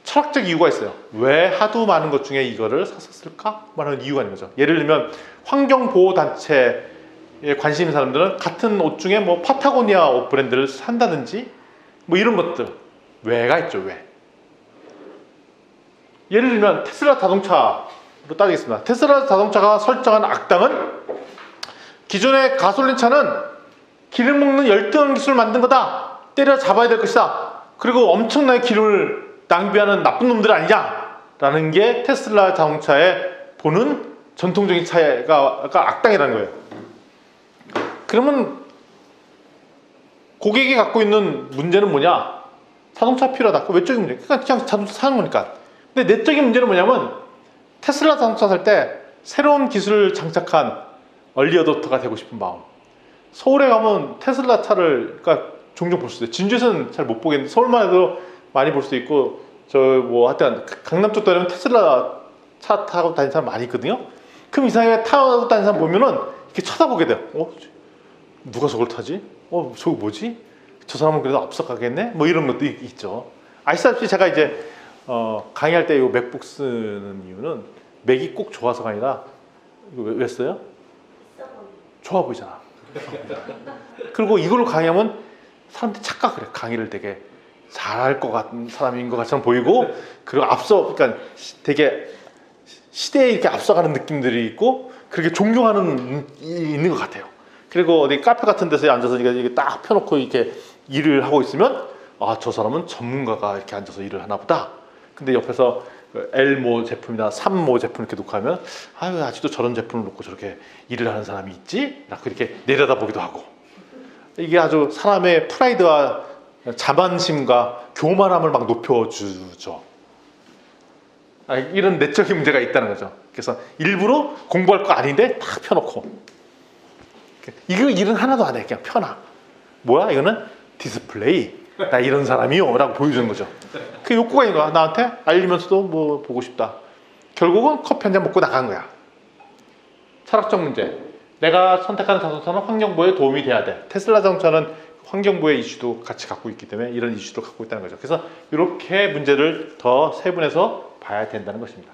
철학적 이유가 있어요. 왜 하도 많은 것 중에 이거를 샀었을까? 말하는 이유가 있는 거죠. 예를 들면 환경보호단체에 관심 있는 사람들은 같은 옷 중에 파타고니아 옷 브랜드를 산다든지 이런 것들 왜가 있죠. 왜? 예를 들면 테슬라 자동차로 따지겠습니다. 테슬라 자동차가 설정한 악당은 기존의 가솔린 차는 기름 먹는 열등 기술을 만든 거다. 때려잡아야 될 것이다. 그리고 엄청나게 기름을 낭비하는 나쁜 놈들 아니냐? 라는 게 테슬라 자동차에 보는 전통적인 차가 악당이라는 거예요. 그러면 고객이 갖고 있는 문제는 뭐냐? 자동차 필요하다. 그 외적인 문제. 그러니까 그냥 자동차 사는 거니까. 근데 내적인 문제는 뭐냐면 테슬라 자동차 살 때 새로운 기술을 장착한 얼리 어댑터가 되고 싶은 마음. 서울에 가면 테슬라 차를 종종 볼 수 있어요. 진주에서는 잘 못 보겠는데 서울만 해도 많이 볼 수 있고 하여튼 강남 쪽도 가면 테슬라 차 타고 다니는 사람 많이 있거든요. 그럼 이상하게 타고 다니는 사람 보면은 이렇게 쳐다보게 돼요. 누가 저걸 타지? 저거 뭐지? 저 사람은 그래도 앞서 가겠네? 이런 것도 있죠. 아시다시피 제가 이제 강의할 때 이 맥북 쓰는 이유는 맥이 꼭 좋아서가 아니라 왜 써요? 좋아 보이잖아. 그리고 이걸로 강의하면 사람들이 착각을 해. 강의를 되게 잘할 것 같은 사람인 것 같처럼 보이고 그리고 그러니까 되게 시대에 이렇게 앞서가는 느낌들이 있고 그렇게 존경하는 있는 것 같아요. 그리고 어디 카페 같은 데서 앉아서 이게 딱 펴놓고 이렇게 일을 하고 있으면 저 사람은 전문가가 이렇게 앉아서 일을 하나 보다. 근데 옆에서 L모 제품이나 3모 제품 이렇게 놓고 하면 아직도 저런 제품을 놓고 저렇게 일을 하는 사람이 있지? 라고 이렇게 내려다보기도 하고 이게 아주 사람의 프라이드와 자만심과 교만함을 막 높여주죠. 이런 내적인 문제가 있다는 거죠. 그래서 일부러 공부할 거 아닌데 딱 펴놓고 이거 일은 하나도 안 해. 그냥 펴놔. 뭐야 이거는 디스플레이. 나 이런 사람이요 라고 보여주는 거죠. 그 욕구가 있는 거야. 나한테 알리면서도 보고 싶다. 결국은 커피 한 잔 먹고 나간 거야. 철학적 문제. 내가 선택하는 자동차는 환경보호에 도움이 돼야 돼. 테슬라 자동차는 환경보호의 이슈도 같이 갖고 있기 때문에 이런 이슈도 갖고 있다는 거죠. 그래서 이렇게 문제를 더 세분해서 봐야 된다는 것입니다.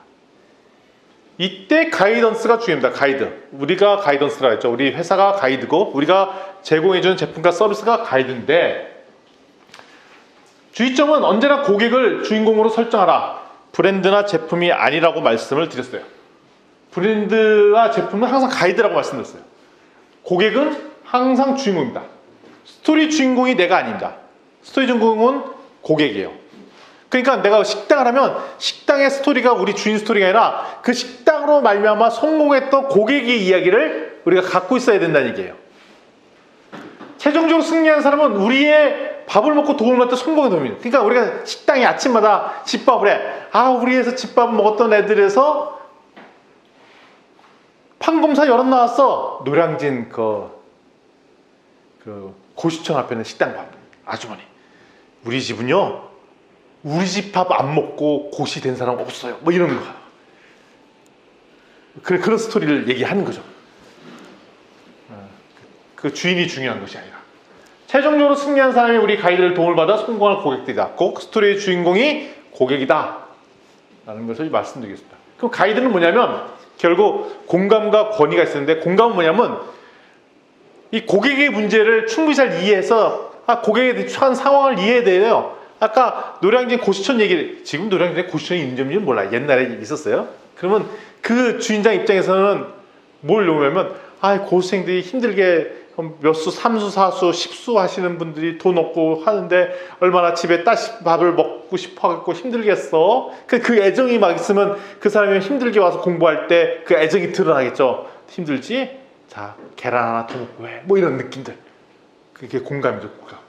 이때 가이던스가 중요합니다. 가이드. 우리가 가이던스라고 했죠. 우리 회사가 가이드고 우리가 제공해주는 제품과 서비스가 가이드인데 주의점은 언제나 고객을 주인공으로 설정하라. 브랜드나 제품이 아니라고 말씀을 드렸어요. 브랜드와 제품은 항상 가이드라고 말씀드렸어요. 고객은 항상 주인공입니다. 스토리 주인공이 내가 아닙니다. 스토리 주인공은 고객이에요. 그러니까 내가 식당을 하면 식당의 스토리가 우리 주인 스토리가 아니라 그 식당으로 말미암아 성공했던 고객의 이야기를 우리가 갖고 있어야 된다는 얘기예요. 최종적으로 승리한 사람은 우리의 밥을 먹고 도움을 받던 성공의 도움이에요. 그러니까 우리가 식당에 아침마다 집밥을 해. 우리에서 집밥 먹었던 애들에서 판검사 여럿 나왔어. 노량진 그 고시청 앞에 있는 식당밥 아주머니. 우리 집은요. 우리 집 밥 안 먹고 고시 된 사람 없어요. 이런 거. 그런 스토리를 얘기하는 거죠. 그 주인이 중요한 것이 아니라. 최종적으로 승리한 사람이 우리 가이드를 도움을 받아 성공할 고객들이다. 꼭 스토리의 주인공이 고객이다. 라는 것을 말씀드리겠습니다. 그럼 가이드는 뭐냐면 결국 공감과 권위가 있었는데 공감은 뭐냐면 이 고객의 문제를 충분히 잘 이해해서 고객에 처한 상황을 이해해야 돼요. 아까 노량진 고시촌 얘기를 지금 노량진에 고시촌이 있는지 몰라요. 옛날에 있었어요. 그러면 그 주인장 입장에서는 뭘 요구하면 고수생들이 힘들게 몇 수, 3수, 4수, 10수 하시는 분들이 돈 없고 하는데 얼마나 집에 밥을 먹고 싶어 갖고 힘들겠어. 그 애정이 막 있으면 그 사람이 힘들게 와서 공부할 때 그 애정이 드러나겠죠. 힘들지? 자, 계란 하나 더 먹고 해. 뭐 이런 느낌들. 그게 공감이죠, 공감.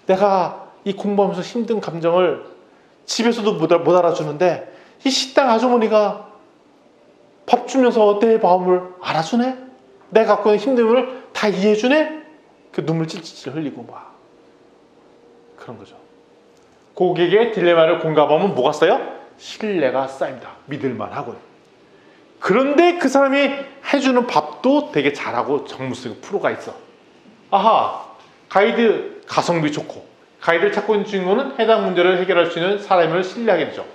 내가 이 공부하면서 힘든 감정을 집에서도 못 알아주는데 이 식당 아주머니가 밥 주면서 내 마음을 알아주네? 내가 갖고 있는 힘듦을 다 이해해주네? 그 눈물 찔찔 흘리고 막 그런 거죠. 고객의 딜레마를 공감하면 뭐가 쌓여? 신뢰가 쌓입니다. 믿을만 하고요. 그런데 그 사람이 해주는 밥도 되게 잘하고 정무성 프로가 있어. 가이드 가성비 좋고 가이드를 찾고 있는 주인공은 해당 문제를 해결할 수 있는 사람을 신뢰하게 되죠.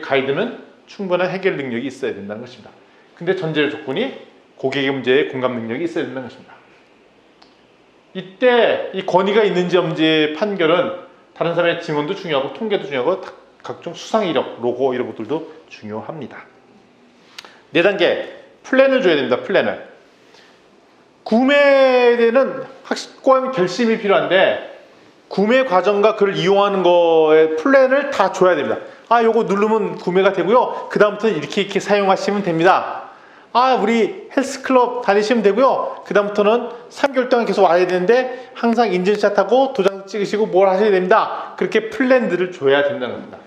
가이드는 충분한 해결 능력이 있어야 된다는 것입니다. 근데 전제 조건이 고객의 문제에 공감 능력이 있어야 된다는 것입니다. 이때 이 권위가 있는지 없는지 판결은 다른 사람의 증언도 중요하고 통계도 중요하고 각종 수상 이력, 로고 이런 것들도 중요합니다. 4단계 플랜을 줘야 됩니다. 플랜을. 구매에는 확고한 결심이 필요한데 구매 과정과 그걸 이용하는 거에 플랜을 다 줘야 됩니다. 요거 누르면 구매가 되고요. 그 다음부터는 이렇게 사용하시면 됩니다. 우리 헬스클럽 다니시면 되고요. 그 다음부터는 3개월 동안 계속 와야 되는데 항상 인증샷하고 도장 찍으시고 뭘 하셔야 됩니다. 그렇게 플랜들을 줘야 된다는 겁니다.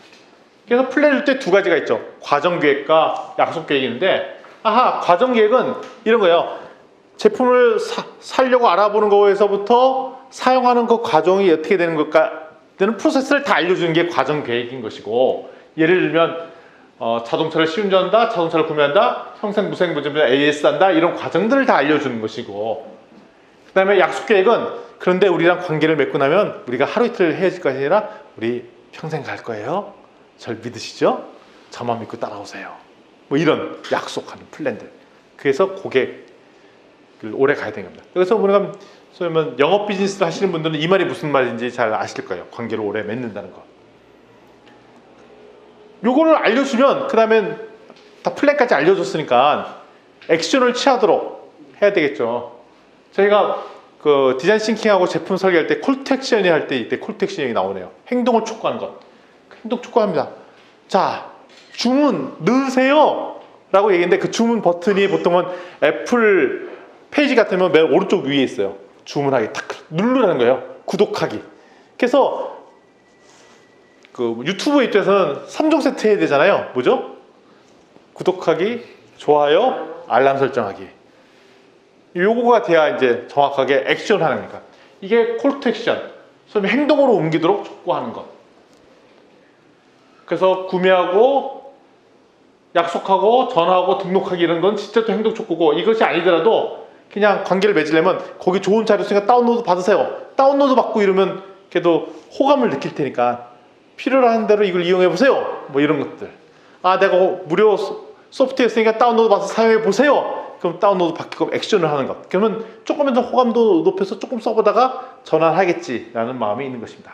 그래서 플랜을 줄 때 2가지가 있죠. 과정계획과 약속계획이 있는데 과정계획은 이런 거예요. 제품을 사려고 알아보는 거에서부터 사용하는 그 과정이 어떻게 되는 걸까 되는 프로세스를 다 알려주는 게 과정계획인 것이고, 예를 들면 자동차를 시운전한다, 자동차를 구매한다, 평생무생무증자 AS 한다, 이런 과정들을 다 알려주는 것이고, 그 다음에 약속계획은 그런데 우리랑 관계를 맺고 나면 우리가 하루 이틀 헤어질 것이 아니라 우리 평생 갈 거예요. 절 믿으시죠? 저만 믿고 따라오세요. 뭐 이런 약속하는 플랜들. 그래서 고객을 오래 가야 되는 겁니다. 그래서 우리가 소위 말하면 영업 비즈니스를 하시는 분들은 이 말이 무슨 말인지 잘 아실 거예요. 관계를 오래 맺는다는 거. 요거를 알려주면 그 다음엔 다 플랜까지 알려줬으니까 액션을 취하도록 해야 되겠죠. 저희가 그 디자인 싱킹하고 제품 설계할 때 콜택션이 할 때 이때 콜택션이 나오네요. 행동을 촉구하는 것. 행동 촉구합니다. 자, 주문 넣으세요 라고 얘기했는데 그 주문 버튼이 보통은 애플 페이지 같으면 맨 오른쪽 위에 있어요. 주문하기 탁 누르라는 거예요. 구독하기. 그래서 그 유튜브 입장에서는 3종 세트 해야 되잖아요. 뭐죠? 구독하기, 좋아요, 알람 설정하기. 요거가 돼야 이제 정확하게 액션하는 거니까. 이게 콜투액션, 소위 행동으로 옮기도록 촉구하는 것. 그래서 구매하고 약속하고 전화하고 등록하기 이런 건 진짜 또 행동 촉구고, 이것이 아니더라도 그냥 관계를 맺으려면 거기 좋은 자료 있으니까 다운로드 받으세요. 다운로드 받고 이러면 걔도 호감을 느낄 테니까 필요한 대로 이걸 이용해 보세요. 뭐 이런 것들. 내가 무료 소프트웨어 쓰니까 다운로드 받아서 사용해 보세요. 그럼 다운로드 받게끔 액션을 하는 것. 그러면 조금만 더 호감도 높여서 조금 써보다가 전환하겠지라는 마음이 있는 것입니다.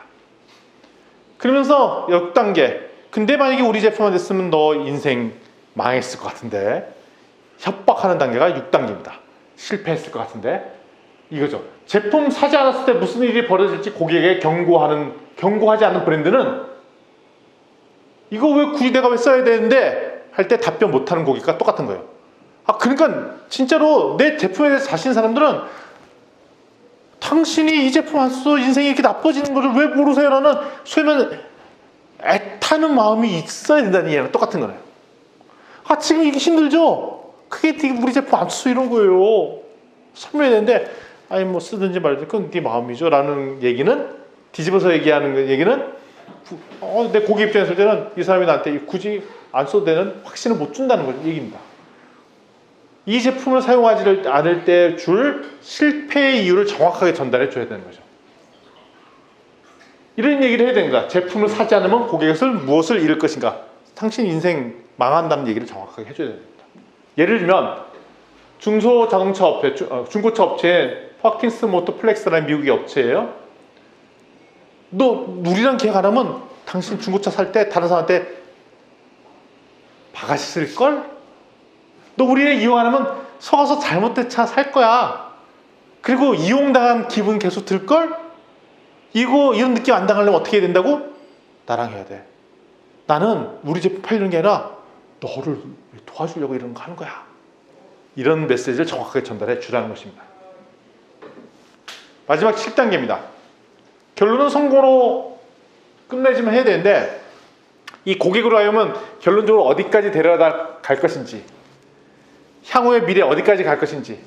그러면서 6단계. 근데 만약에 우리 제품만 됐으면 너 인생 망했을 것 같은데, 협박하는 단계가 6단계입니다. 실패했을 것 같은데, 이거죠. 제품 사지 않았을 때 무슨 일이 벌어질지 고객에게 경고하지 않는 브랜드는 이거 왜 굳이 내가 왜 써야 되는데 할 때 답변 못하는 고객과 똑같은 거예요. 그러니까 진짜로 내 제품에 대해서 자신 사람들은 당신이 이 제품 안 써서 인생이 이렇게 나빠지는 것을 왜 모르세요? 라는 소위 말하는 애타는 마음이 있어야 된다는 얘기랑 똑같은 거예요. 지금 이게 힘들죠? 그게 우리 제품 안 써 이런 거예요. 설명해야 되는데 뭐 쓰든지 말든지 그건 네 마음이죠 라는 얘기는, 뒤집어서 얘기하는 얘기는 내 고객 입장에서 볼 때는 이 사람이 나한테 굳이 안 써도 되는 확신을 못 준다는 얘기입니다. 이 제품을 사용하지 않을 때 줄 실패의 이유를 정확하게 전달해 줘야 되는 거죠. 이런 얘기를 해야 됩니다. 제품을 사지 않으면 고객은 무엇을 잃을 것인가, 당신 인생 망한다는 얘기를 정확하게 해줘야 됩니다. 예를 들면 중소자동차 업체, 중고차 업체인 퍼킨스 모터 플렉스라는 미국의 업체예요. 너 우리랑 계약 안 하면 당신 중고차 살 때 다른 사람한테 박았을걸? 너 우리를 이용 안 하면 속아서 잘못된 차 살 거야. 그리고 이용당한 기분 계속 들걸? 이런 느낌 안 당하려면 어떻게 해야 된다고? 나랑 해야 돼. 나는 우리 제품 팔리는 게 아니라 너를 도와주려고 이런 거 하는 거야. 이런 메시지를 정확하게 전달해 주라는 것입니다. 마지막 7단계입니다. 결론은 성공으로 끝내지만 해야 되는데, 이 고객으로 하여금 결론적으로 어디까지 데려다 갈 것인지, 향후의 미래 어디까지 갈 것인지,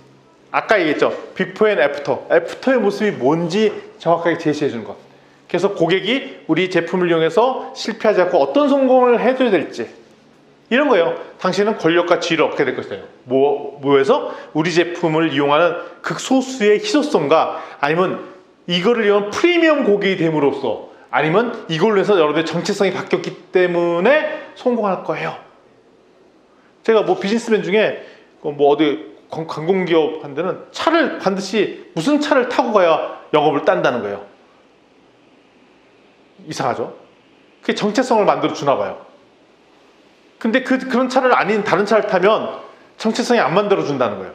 아까 얘기했죠. 비포 앤 애프터. 애프터의 모습이 뭔지 정확하게 제시해 주는 것. 그래서 고객이 우리 제품을 이용해서 실패하지 않고 어떤 성공을 해줘야 될지, 이런 거예요. 당신은 권력과 지위를 얻게 될 것이에요. 뭐에서? 우리 제품을 이용하는 극소수의 희소성과, 아니면 이거를 이용한 프리미엄 고객이 됨으로써, 아니면 이걸로 해서 여러분의 정체성이 바뀌었기 때문에 성공할 거예요. 제가 비즈니스맨 중에 어디 관공기업 한 데는 차를 반드시 무슨 차를 타고 가야 영업을 딴다는 거예요. 이상하죠? 그게 정체성을 만들어 주나 봐요. 근데 그런 차를 아닌 다른 차를 타면 정체성이 안 만들어 준다는 거예요.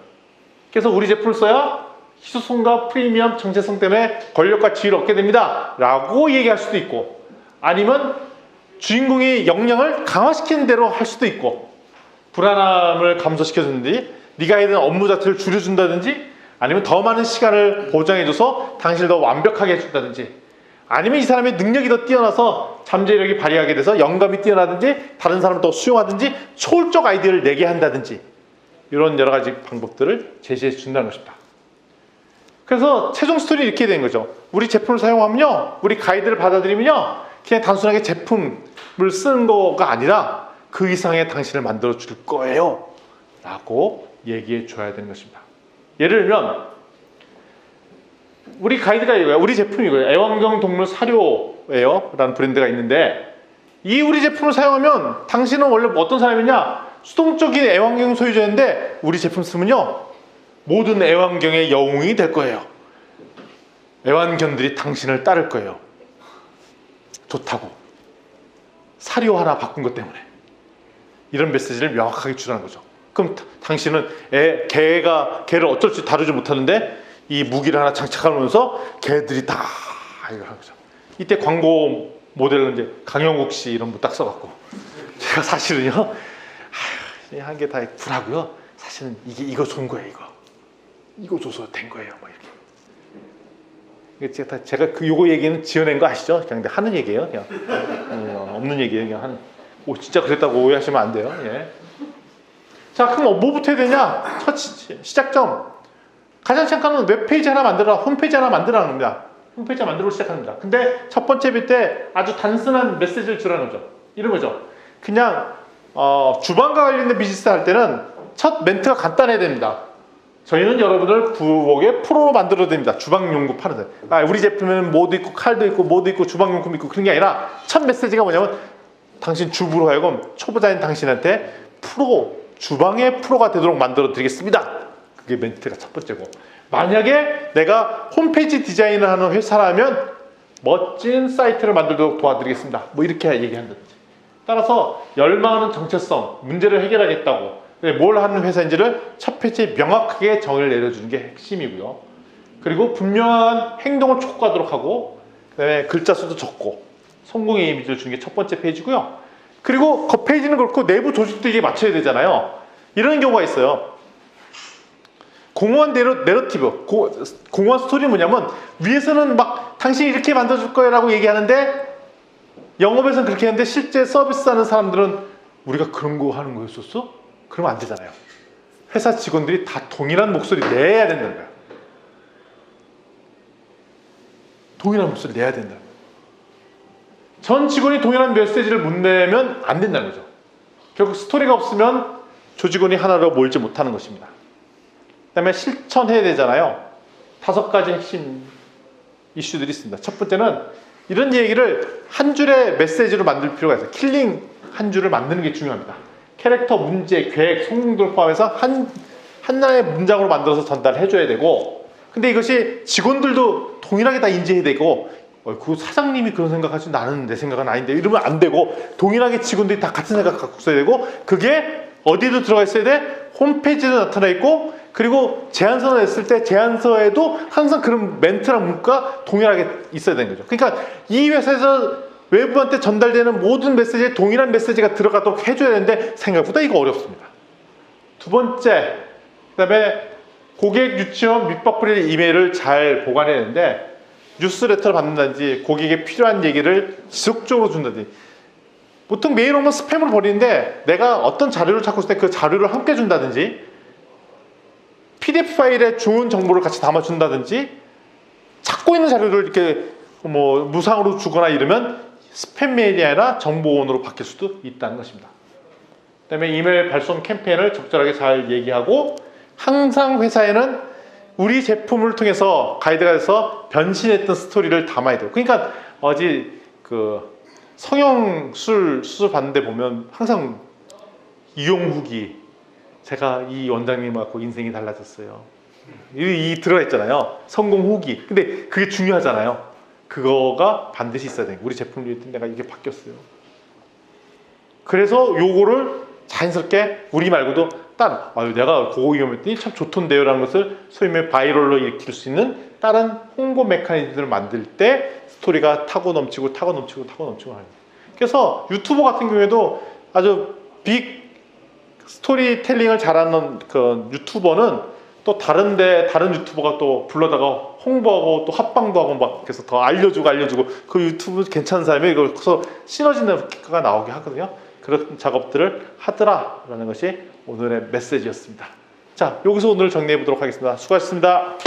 그래서 우리 제품을 써야 희소성과 프리미엄 정체성 때문에 권력과 지위를 얻게 됩니다 라고 얘기할 수도 있고, 아니면 주인공의 역량을 강화시키는 대로 할 수도 있고, 불안함을 감소시켜주는지, 네가 해야 되는 업무 자체를 줄여준다든지, 아니면 더 많은 시간을 보장해줘서 당신을 더 완벽하게 해준다든지, 아니면 이 사람의 능력이 더 뛰어나서 잠재력이 발휘하게 돼서 영감이 뛰어나든지, 다른 사람을 더 수용하든지, 초월적 아이디어를 내게 한다든지, 이런 여러 가지 방법들을 제시해 준다는 것입니다. 그래서 최종 스토리 이렇게 되는 거죠. 우리 제품을 사용하면요, 우리 가이드를 받아들이면요, 그냥 단순하게 제품을 쓰는 거가 아니라 그 이상의 당신을 만들어 줄 거예요 라고 얘기해 줘야 되는 것입니다. 예를 들면 우리 가이드가 이거예요. 우리 제품이 이거예요. 애완경 동물 사료예요 라는 브랜드가 있는데, 이 우리 제품을 사용하면 당신은 원래 어떤 사람이냐, 수동적인 애완경 소유자인데 우리 제품 쓰면요, 모든 애완경의 영웅이 될 거예요. 애완견들이 당신을 따를 거예요. 좋다고. 사료 하나 바꾼 것 때문에. 이런 메시지를 명확하게 주라는 거죠. 그럼 당신은 개를 어쩔 줄 다루지 못하는데 이 무기를 하나 장착하면서 개들이 다 이걸 하는 거죠. 이때 광고 모델은 이제 강영욱 씨 이런 분 딱 써갖고, 제가 사실은요, 한 게 다 구라고요. 사실은 이거 좋은 거예요. 이거 줘서 된 거예요. 이렇게. 제가 요거 얘기는 지어낸 거 아시죠? 그냥 하는 얘기예요. 그냥 없는 얘기예요. 그냥 진짜 그랬다고 오해하시면 안 돼요. 예. 자, 그럼 뭐부터 해야 되냐? 첫 시작점. 가장 시작하는 웹페이지 하나 만들어라, 홈페이지 하나 만들어라는 겁니다. 홈페이지 만들고 시작합니다. 근데 첫 번째 빌 때 아주 단순한 메시지를 주라는 거죠. 이런 거죠. 그냥 주방과 관련된 비즈니스 할 때는 첫 멘트가 간단해야 됩니다. 저희는 여러분을 부엌의 프로로 만들어야 됩니다. 주방용구 파는 데. 우리 제품에는 뭐도 있고 칼도 있고 뭐도 있고 주방용품 있고 그런 게 아니라, 첫 메시지가 뭐냐면 당신 주부로 하여금 초보자인 당신한테 주방의 프로가 되도록 만들어 드리겠습니다. 그게 멘트가 첫 번째고, 만약에 내가 홈페이지 디자인을 하는 회사라면 멋진 사이트를 만들도록 도와드리겠습니다. 이렇게 얘기한다든지. 따라서 열망하는 정체성, 문제를 해결하겠다고, 뭘 하는 회사인지를 첫 페이지에 명확하게 정의를 내려주는 게 핵심이고요. 그리고 분명한 행동을 촉구하도록 하고, 그 다음에 글자 수도 적고 성공의 이미지를 주는 게 첫 번째 페이지고요. 그리고 그 페이지는 그렇고 내부 조직도 이게 맞춰야 되잖아요. 이런 경우가 있어요. 공허한 내러티브, 공허한 스토리는 뭐냐면, 위에서는 막 당신이 이렇게 만들어줄 거예요 라고 얘기하는데, 영업에서는 그렇게 하는데 실제 서비스하는 사람들은 우리가 그런 거 하는 거였었어? 그러면 안 되잖아요. 회사 직원들이 다 동일한 목소리 내야 된다는 거야. 동일한 목소리 내야 된다는 거야. 전 직원이 동일한 메시지를 못 내면 안 된다는 거죠. 결국 스토리가 없으면 조직원이 하나로 몰지 못하는 것입니다. 그 다음에 실천해야 되잖아요. 5가지 핵심 이슈들이 있습니다. 첫 번째는 이런 얘기를 한 줄의 메시지로 만들 필요가 있어요. 킬링 한 줄을 만드는 게 중요합니다. 캐릭터, 문제, 계획, 성공들을 포함해서 하나의 문장으로 만들어서 전달해 줘야 되고, 근데 이것이 직원들도 동일하게 다 인지해야 되고, 그 사장님이 그런 생각하지 나는 내 생각은 아닌데 이러면 안 되고 동일하게 직원들이 다 같은 생각 갖고 있어야 되고 그게 어디도 들어가 있어야 돼? 홈페이지에도 나타나 있고 그리고 제안서를 냈을 때 제안서에도 항상 그런 멘트랑 문구가 동일하게 있어야 되는 거죠. 그러니까 이 회사에서 외부한테 전달되는 모든 메시지에 동일한 메시지가 들어가도록 해줘야 되는데 생각보다 이거 어렵습니다. 두 번째, 그다음에 고객 유치원 밑밥 뿌릴 이메일을 잘 보관해야 되는데 뉴스레터를 받는다든지 고객에 필요한 얘기를 지속적으로 준다든지 보통 메일 오면 스팸으로 버리는데 내가 어떤 자료를 찾고 있을 때 그 자료를 함께 준다든지 PDF 파일에 좋은 정보를 같이 담아준다든지 찾고 있는 자료를 이렇게 뭐 무상으로 주거나 이러면 스팸 메일이 아니라 정보원으로 바뀔 수도 있다는 것입니다. 그다음에 이메일 발송 캠페인을 적절하게 잘 얘기하고 항상 회사에는 우리 제품을 통해서 가이드가 돼서 변신했던 스토리를 담아야 돼요. 그러니까 어제 그 성형술 수술 받는데 보면 항상 이용 후기 제가 이 원장님하고 인생이 달라졌어요. 이 들어가 있잖아요. 성공 후기. 근데 그게 중요하잖아요. 그거가 반드시 있어야 돼요. 우리 제품 리뷰 내가 이게 바뀌었어요. 그래서 요거를 자연스럽게 우리 말고도 다른 내가 그거 이용했더니 참 좋던데요 라는 것을 소위 말해 바이럴로 일으킬 수 있는 다른 홍보 메커니즘을 만들 때 스토리가 타고 넘치고 하는 거예요. 그래서 유튜버 같은 경우에도 아주 빅 스토리텔링을 잘하는 그 유튜버는 또 다른 유튜버가 또 불러다가 홍보하고 또 합방도 하고 막 그래서 더 알려주고 그 유튜브 괜찮은 사람이 그래서 시너지가 나오게 하거든요. 그런 작업들을 하더라라는 것이 오늘의 메시지였습니다. 자, 여기서 오늘 정리해 보도록 하겠습니다. 수고하셨습니다.